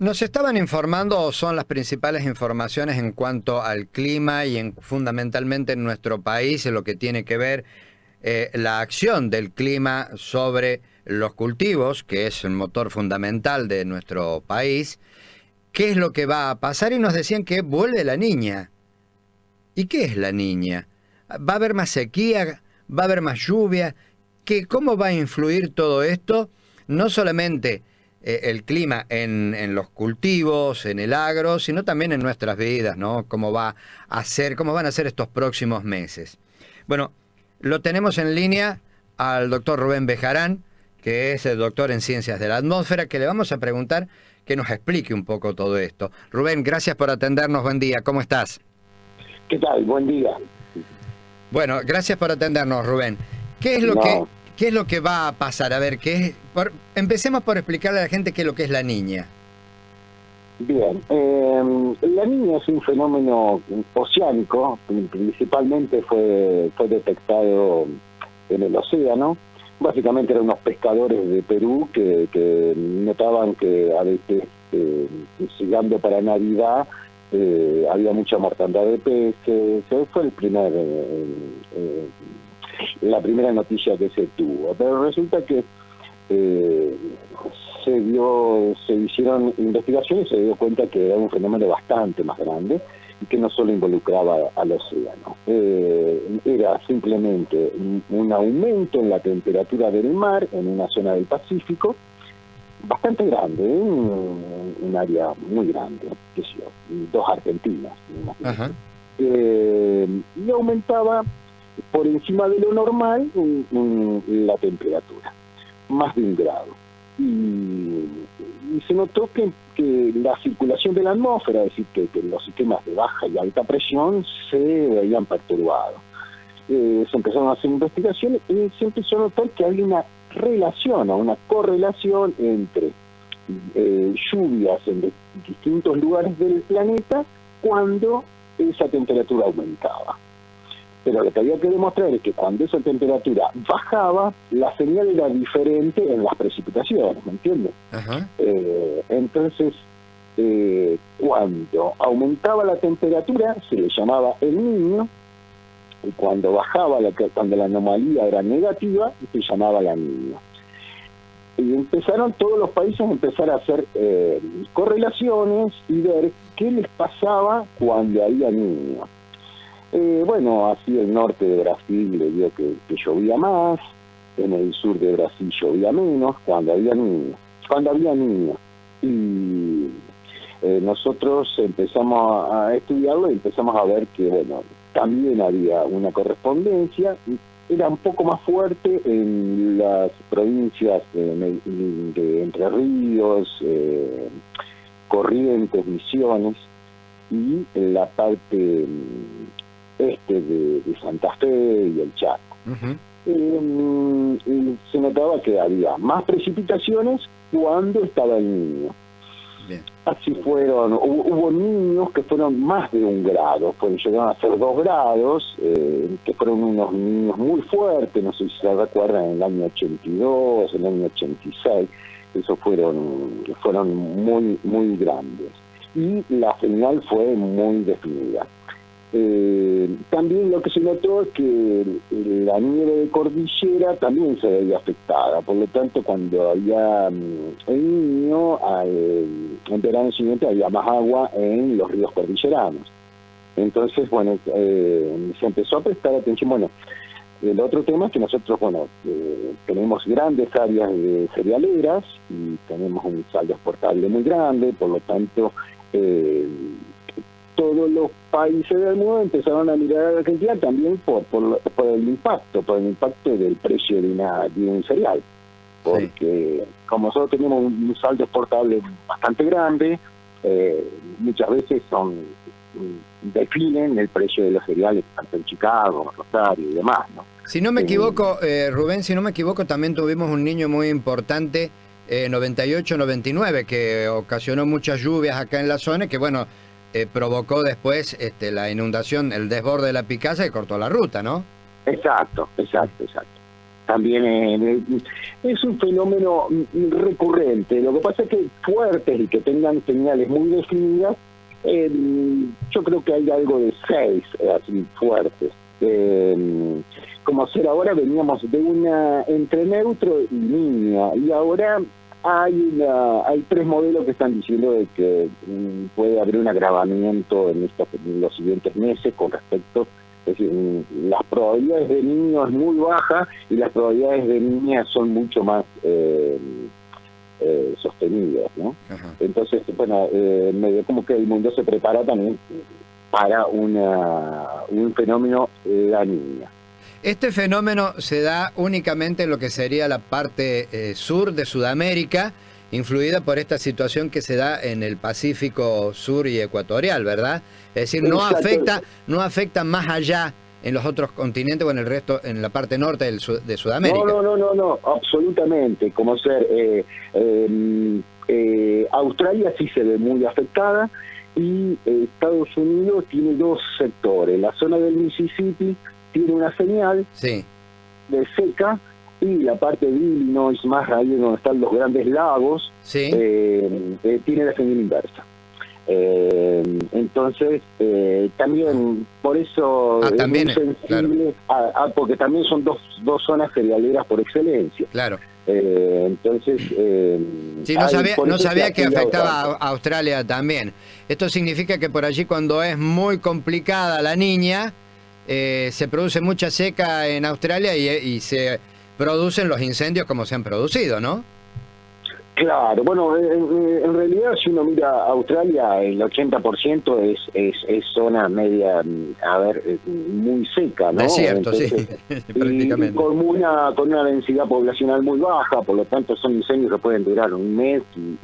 Nos estaban informando, o son las principales informaciones en cuanto al clima y fundamentalmente en nuestro país, en lo que tiene que ver la acción del clima sobre los cultivos, que es el motor fundamental de nuestro país. ¿Qué es lo que va a pasar? Y nos decían que vuelve la niña. ¿Y qué es la niña? ¿Va a haber más sequía? ¿Va a haber más lluvia? ¿Cómo va a influir todo esto? No solamente el clima en los cultivos, en el agro, sino también en nuestras vidas, ¿no? ¿Cómo cómo van a ser estos próximos meses? Bueno, lo tenemos en línea al doctor Rubén Bejarán, que es el doctor en Ciencias de la Atmósfera, que le vamos a preguntar que nos explique un poco todo esto. Rubén, gracias por atendernos. Buen día. ¿Cómo estás? ¿Qué tal? Buen día. Bueno, gracias por atendernos, Rubén. ¿Qué es lo que va a pasar? A ver, empecemos por explicarle a la gente qué es lo que es la niña. Bien, la niña es un fenómeno oceánico, principalmente fue detectado en el océano. Básicamente eran unos pescadores de Perú que notaban que a veces, llegando para Navidad, había mucha mortandad de peces. Fue la primera noticia que se tuvo. Pero resulta que se hicieron investigaciones y se dio cuenta que era un fenómeno bastante más grande y que no solo involucraba al océano. Era simplemente un aumento en la temperatura del mar en una zona del Pacífico bastante grande, un área muy grande, qué sé yo, 2 Argentinas. Y aumentaba por encima de lo normal la temperatura, más de 1 grado. Y se notó que la circulación de la atmósfera, es decir, que los sistemas de baja y alta presión se veían perturbados. Se empezaron a hacer investigaciones y se empezó a notar que había una relación o una correlación entre lluvias en distintos lugares del planeta cuando esa temperatura aumentaba. Pero lo que había que demostrar es que cuando esa temperatura bajaba, la señal era diferente en las precipitaciones, ¿me entiendes? Entonces, cuando aumentaba la temperatura, se le llamaba El Niño, y cuando bajaba, cuando la anomalía era negativa, se llamaba La Niña. Y empezaron todos los países a empezar a hacer correlaciones y ver qué les pasaba cuando había niños. Bueno, así el norte de Brasil le dio que llovía más, en el sur de Brasil llovía menos cuando había niños. Y nosotros empezamos a estudiarlo y empezamos a ver que, bueno, también había una correspondencia. Era un poco más fuerte en las provincias de Entre Ríos, Corrientes, Misiones, y en la parte este de Santa Fe y el Chaco. Se notaba que había más precipitaciones cuando estaba el niño. Bien. Así fueron, hubo niños que fueron más de 1 grado, llegaron a ser 2 grados, que fueron unos niños muy fuertes, no sé si se recuerdan, en el año 82, en el año 86, esos fueron muy, muy grandes. Y la señal fue muy definida. También lo que se notó es que la nieve de cordillera también se veía afectada, por lo tanto cuando había el niño, en verano siguiente había más agua en los ríos cordilleranos. Entonces, bueno, se empezó a prestar atención. Bueno, el otro tema es que nosotros, tenemos grandes áreas de cerealeras y tenemos un saldo exportable muy grande, por lo tanto, todos los países del mundo empezaron a mirar a la Argentina también por el impacto del precio de un cereal. Porque como nosotros tenemos un saldo exportable bastante grande, muchas veces definen el precio de los cereales, tanto en Chicago, Rosario y demás, ¿no? Si no me equivoco, Rubén, también tuvimos un niño muy importante, 98-99, que ocasionó muchas lluvias acá en la zona, que bueno, provocó después la inundación, el desborde de la Picasa, y cortó la ruta, ¿no? Exacto. también es un fenómeno recurrente. Lo que pasa es que fuertes y que tengan señales muy definidas, yo creo que hay algo de 6 así fuertes. Como ser ahora veníamos de una entre neutro y niña, y ahora hay 3 modelos que están diciendo de que puede haber un agravamiento en los siguientes meses con respecto. Es decir, las probabilidades de niños es muy baja y las probabilidades de niñas son mucho más sostenidas, ¿no? Ajá. Entonces, bueno, medio como que el mundo se prepara también para un fenómeno la niña. Este fenómeno se da únicamente en lo que sería la parte sur de Sudamérica, influida por esta situación que se da en el Pacífico sur y ecuatorial, ¿verdad? Es decir, no afecta más allá en los otros continentes o en el resto, en la parte norte de Sudamérica. No, absolutamente. Como ser Australia sí se ve muy afectada, y Estados Unidos tiene 2 sectores. La zona del Mississippi tiene una señal de seca, y la parte de Illinois, más ahí donde están los grandes lagos, tiene la señal inversa. Entonces, también por eso es también muy sensible, claro. Porque también son dos zonas cerealeras por excelencia. Claro. Entonces, sí, no sabía que afectaba a Australia también. Esto significa que por allí, cuando es muy complicada la niña, se produce mucha seca en Australia y se producen los incendios como se han producido, ¿no? Claro, bueno, en realidad si uno mira Australia, el 80% es zona media, muy seca, ¿no? Es cierto, entonces, sí, prácticamente. Y con una densidad poblacional muy baja, por lo tanto son incendios que pueden durar un mes y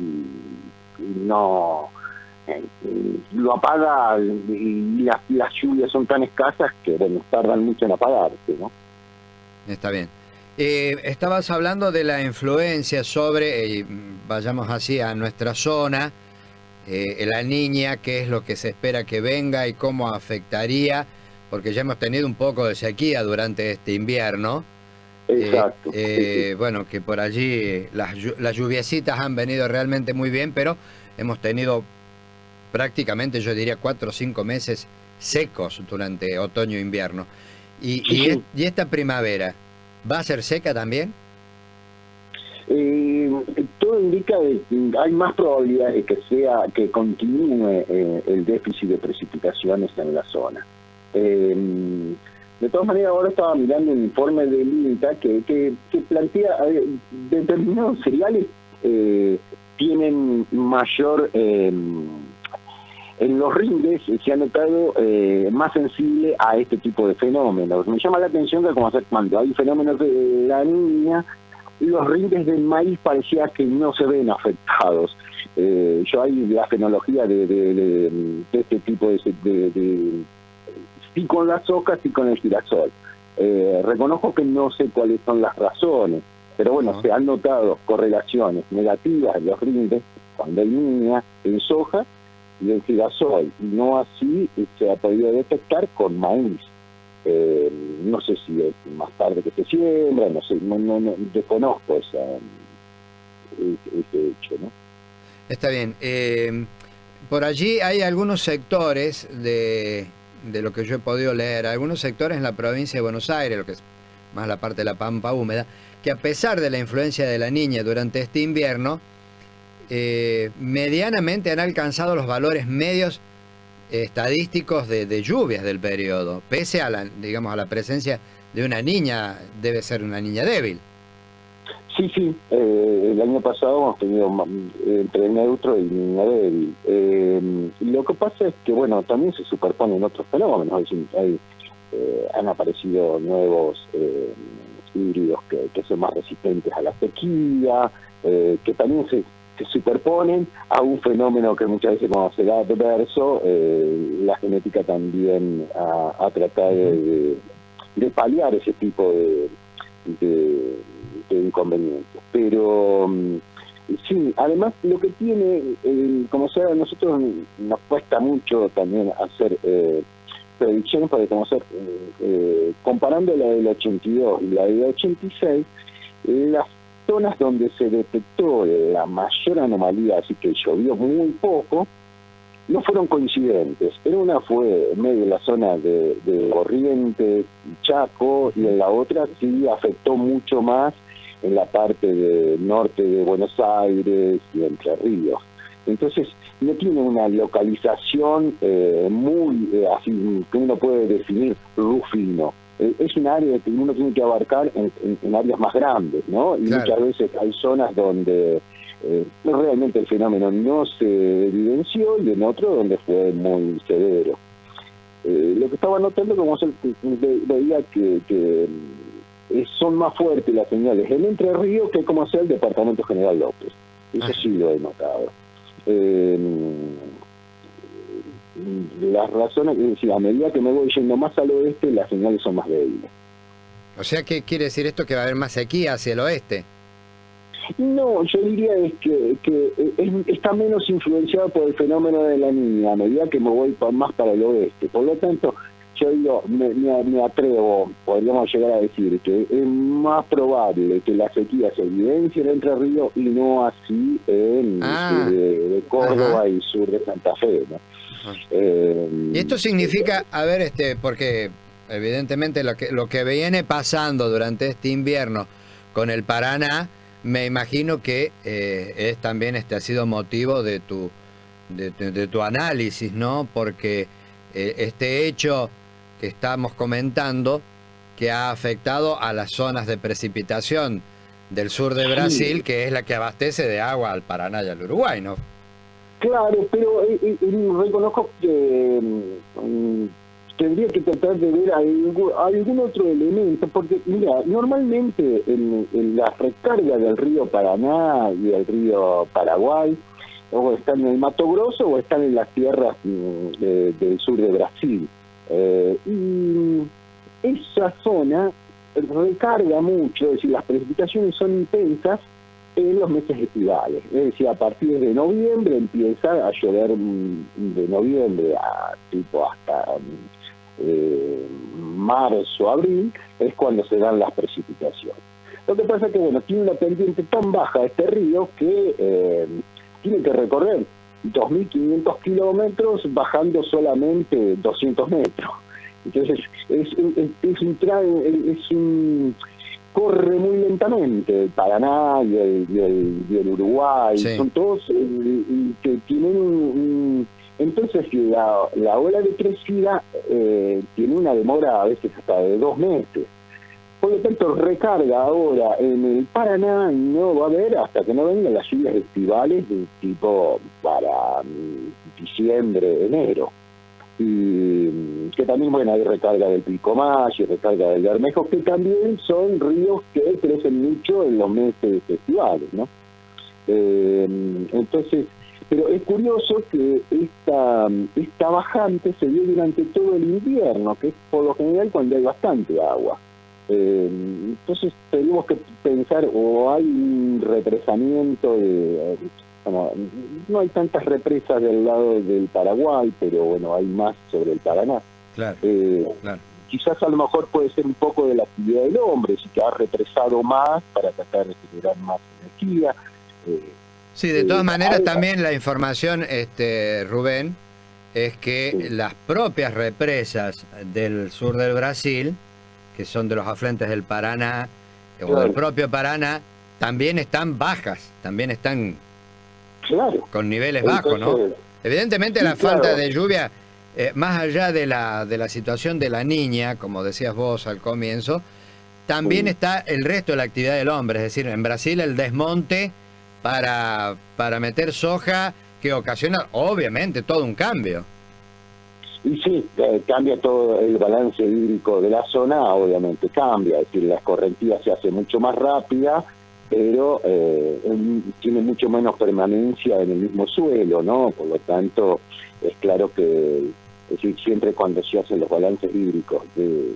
no lo apaga, y las lluvias son tan escasas que, bueno, tardan mucho en apagarse, ¿no? Está bien. Estabas hablando de la influencia sobre, vayamos así, a nuestra zona, la niña, qué es lo que se espera que venga y cómo afectaría, porque ya hemos tenido un poco de sequía durante este invierno. Exacto. Bueno, que por allí las lluviecitas han venido realmente muy bien, pero hemos tenido prácticamente, yo diría, 4 o 5 meses secos durante otoño e invierno. Y esta primavera, ¿va a ser seca también? Todo indica que hay más probabilidades de que continúe el déficit de precipitaciones en la zona. De todas maneras, ahora estaba mirando un informe del INTA que plantea determinados cereales tienen mayor en los rindes se ha notado más sensible a este tipo de fenómenos. Me llama la atención que cuando hay fenómenos de la niña, los rindes del maíz parecía que no se ven afectados. Yo hay la fenología de este tipo de sí con las hojas y con el girasol. Reconozco que no sé cuáles son las razones, pero bueno, se han notado correlaciones negativas en los rindes cuando hay niña en soja y en girasol, y no así se ha podido detectar con maíz. No sé si es más tarde que se siembra, no sé, no desconozco ese hecho, ¿no? Está bien. Por allí hay algunos sectores de lo que yo he podido leer, algunos sectores en la provincia de Buenos Aires, lo que es más la parte de la Pampa húmeda, que a pesar de la influencia de la niña durante este invierno, medianamente han alcanzado los valores medios estadísticos de lluvias del periodo, pese a la presencia de una niña. Debe ser una niña débil. Sí, el año pasado hemos tenido entre neutro y niña débil. Lo que pasa es que, bueno, también se superponen otros fenómenos. Han aparecido nuevos híbridos que son más resistentes a la sequía, que también se superponen a un fenómeno que muchas veces, cuando se da adverso, la genética también ha tratado de paliar ese tipo de inconvenientes. Pero sí, además lo que tiene, como sea, a nosotros nos cuesta mucho también hacer predicciones para conocer, comparando la del 82 y la del 86, las zonas donde se detectó la mayor anomalía, así que llovió muy poco, no fueron coincidentes. En una fue en medio de la zona de Corrientes y Chaco, y en la otra sí afectó mucho más en la parte del norte de Buenos Aires y Entre Ríos. Entonces, no tiene una localización muy así que uno puede definir rufino. Es un área que uno tiene que abarcar en áreas más grandes, ¿no? Y muchas veces hay zonas donde realmente el fenómeno no se evidenció, y en otro donde fue muy severo. Lo que estaba notando, como veía que son más fuertes las señales en Entre Ríos que como sea el Departamento General López. Eso sí lo he notado. Las razones, es decir, a medida que me voy yendo más al oeste, las señales son más débiles. O sea, ¿qué quiere decir esto? ¿Que va a haber más sequía hacia el oeste? No, yo diría es que está menos influenciado por el fenómeno de la Niña a medida que me voy más para el oeste. Por lo tanto, yo digo, me atrevo, podríamos llegar a decir que es más probable que la sequía se evidencie en Entre Ríos y no así en el sur de Córdoba y sur de Santa Fe, ¿no? Y esto significa, a ver, porque evidentemente lo que viene pasando durante este invierno con el Paraná, me imagino que también ha sido motivo de tu análisis, ¿no? Porque este hecho que estamos comentando, que ha afectado a las zonas de precipitación del sur de Brasil, que es la que abastece de agua al Paraná y al Uruguay, ¿no? Claro, pero reconozco que tendría que tratar de ver algún otro elemento, porque mira, normalmente en la recarga del río Paraná y del río Paraguay, o están en el Mato Grosso o están en las tierras del sur de Brasil. Y esa zona recarga mucho, es decir, las precipitaciones son intensas en los meses estivales, es decir, a partir de noviembre empieza a llover, de noviembre a tipo hasta marzo, abril, es cuando se dan las precipitaciones. Lo que pasa es que, bueno, tiene una pendiente tan baja este río que tiene que recorrer 2.500 kilómetros bajando solamente 200 metros. Entonces, corre muy lentamente el Paraná y el Uruguay, son todos que tienen entonces la ola de crecida tiene una demora a veces hasta de 2 meses. Por lo tanto, recarga ahora en el Paraná no va a haber hasta que no vengan las lluvias estivales de tipo para diciembre, enero. Y que también, bueno, hay recarga del Pilcomayo y recarga del Bermejo, que también son ríos que crecen mucho en los meses estivales, ¿no? Entonces, pero es curioso que esta bajante se dio durante todo el invierno, que es por lo general cuando hay bastante agua. Entonces tenemos que pensar, o hay un represamiento no hay tantas represas del lado del Paraguay, pero bueno, hay más sobre el Paraná. Claro, claro. Quizás a lo mejor puede ser un poco de la actividad del hombre, si que ha represado más para tratar de generar más energía. Sí, de todas maneras también la información, Rubén, es que las propias represas del sur del Brasil, que son de los afluentes del Paraná, o del propio Paraná, también están bajas, también están con niveles bajos, ¿no? Evidentemente la falta de lluvia, más allá de la situación de la Niña, como decías vos al comienzo, también está el resto de la actividad del hombre, es decir, en Brasil el desmonte para meter soja, que ocasiona obviamente todo un cambio. Y sí, cambia todo el balance hídrico de la zona, obviamente cambia, es decir, la escorrentía se hace mucho más rápida, pero tiene mucho menos permanencia en el mismo suelo, ¿no? Por lo tanto, es claro que, es decir, siempre cuando se hacen los balances hídricos de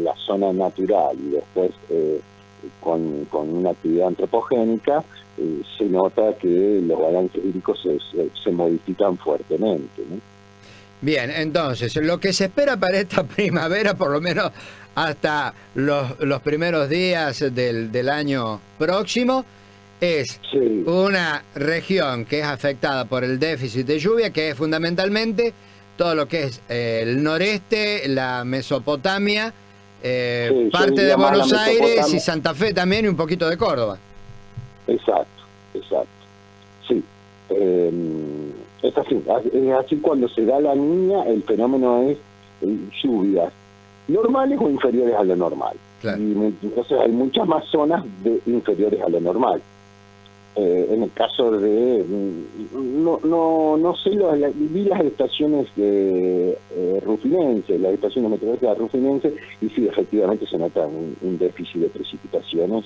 la zona natural y después con una actividad antropogénica, se nota que los balances hídricos se modifican fuertemente, ¿no? Bien, entonces, lo que se espera para esta primavera, por lo menos hasta los primeros días del año próximo, es Sí, una región que es afectada por el déficit de lluvia, que es fundamentalmente todo lo que es el noreste, la Mesopotamia, sí, yo parte de diría más la Buenos Aires y Mesopotamia. Santa Fe también y un poquito de Córdoba. Exacto, exacto. Sí. Es así. Es así cuando se da la niña, el fenómeno es lluvias normales o inferiores a lo normal. Claro. Y entonces hay muchas más zonas inferiores a lo normal. En el caso de no sé, vi las estaciones de rufinense, las estaciones meteorológicas rufinense, y sí, efectivamente se nota un déficit de precipitaciones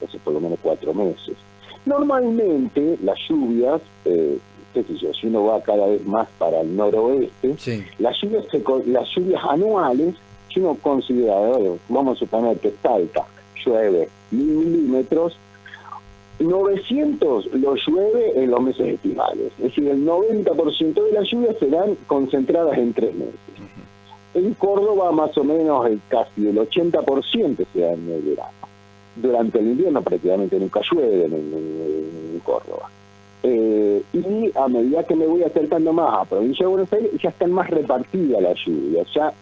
hace por lo menos 4 meses. Normalmente las lluvias, qué sé yo, si uno va cada vez más para el noroeste, Sí. las lluvias anuales, si uno considera, vamos a suponer que Talca llueve 1.000 milímetros, 900 lo llueve en los meses estivales. Es decir, el 90% de las lluvias serán concentradas en 3 meses. En Córdoba, más o menos, casi el 80% se da en el verano. Durante el invierno prácticamente nunca llueve en Córdoba. Y a medida que me voy acercando más a provincia de Buenos Aires, ya están más repartidas las lluvias. Ya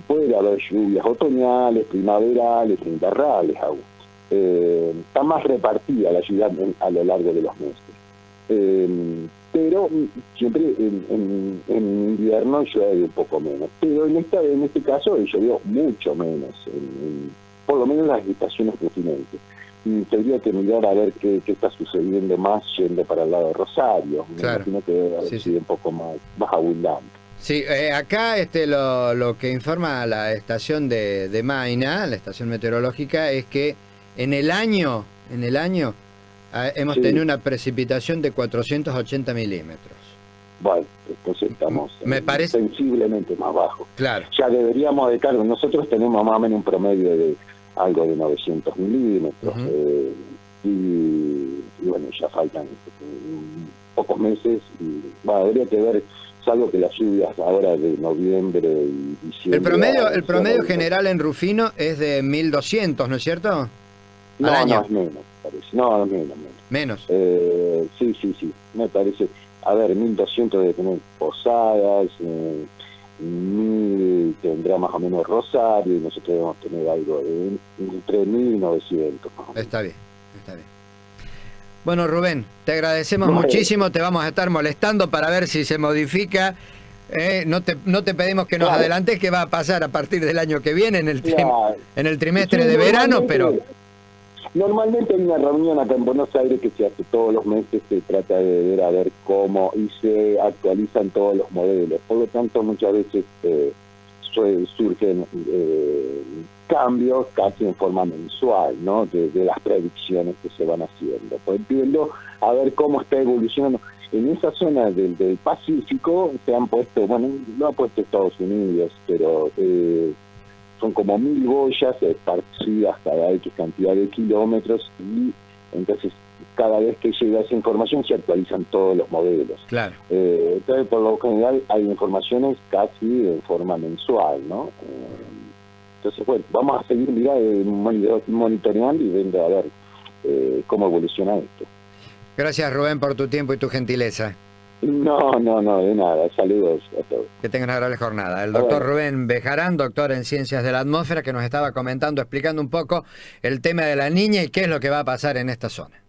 puede haber lluvias otoñales, primaverales, invernales aún. Está más repartida la lluvia a lo largo de los meses. Pero siempre en invierno llueve un poco menos. Pero en este caso llovió mucho menos, por lo menos las estaciones rutinentes. Tendría que mirar a ver qué está sucediendo más yendo para el lado de Rosario. Me Claro. imagino que debe haber sido un poco más abundante. Sí, acá lo que informa la estación de Maina, la estación meteorológica, es que en el año hemos tenido una precipitación de 480 milímetros. Bueno, entonces estamos Me parece sensiblemente más bajos. Claro. Ya deberíamos de cargo. Nosotros tenemos más o menos un promedio de algo de 900 milímetros. Y bueno, ya faltan pocos meses. Y habría que ver, salvo que las lluvias ahora de noviembre y diciembre... El promedio general en Rufino es de 1200, ¿no es cierto? No, al año. no, es menos, parece. No, menos. Menos. Sí, me parece. A ver, 1.200 de tener Posadas, 1.000 tendrá más o menos Rosario, y nosotros debemos tener algo de entre 1.900 más o menos. Está bien. Bueno, Rubén, te agradecemos muchísimo, te vamos a estar molestando para ver si se modifica. No te pedimos que nos adelantes qué va a pasar a partir del año que viene en el trimestre de verano, pero... Normalmente hay una reunión acá en Buenos Aires que se hace todos los meses, se trata de ver a ver cómo, y se actualizan todos los modelos. Por lo tanto, muchas veces surgen cambios casi en forma mensual, ¿no? De las predicciones que se van haciendo. Pues viendo a ver cómo está evolucionando. En esa zona del Pacífico se han puesto, bueno, no ha puesto Estados Unidos, pero... son como 1.000 boyas esparcidas cada X cantidad de kilómetros, y entonces cada vez que llega esa información se actualizan todos los modelos. Claro. Entonces, por lo general hay informaciones casi en forma mensual, ¿no? Entonces, bueno, vamos a seguir monitoreando y viendo a ver cómo evoluciona esto. Gracias, Rubén, por tu tiempo y tu gentileza. No, de nada. Saludos a todos. Que tengan una agradable jornada. El doctor Rubén Bejarán, doctor en Ciencias de la Atmósfera, que nos estaba comentando, explicando un poco el tema de la niña y qué es lo que va a pasar en esta zona.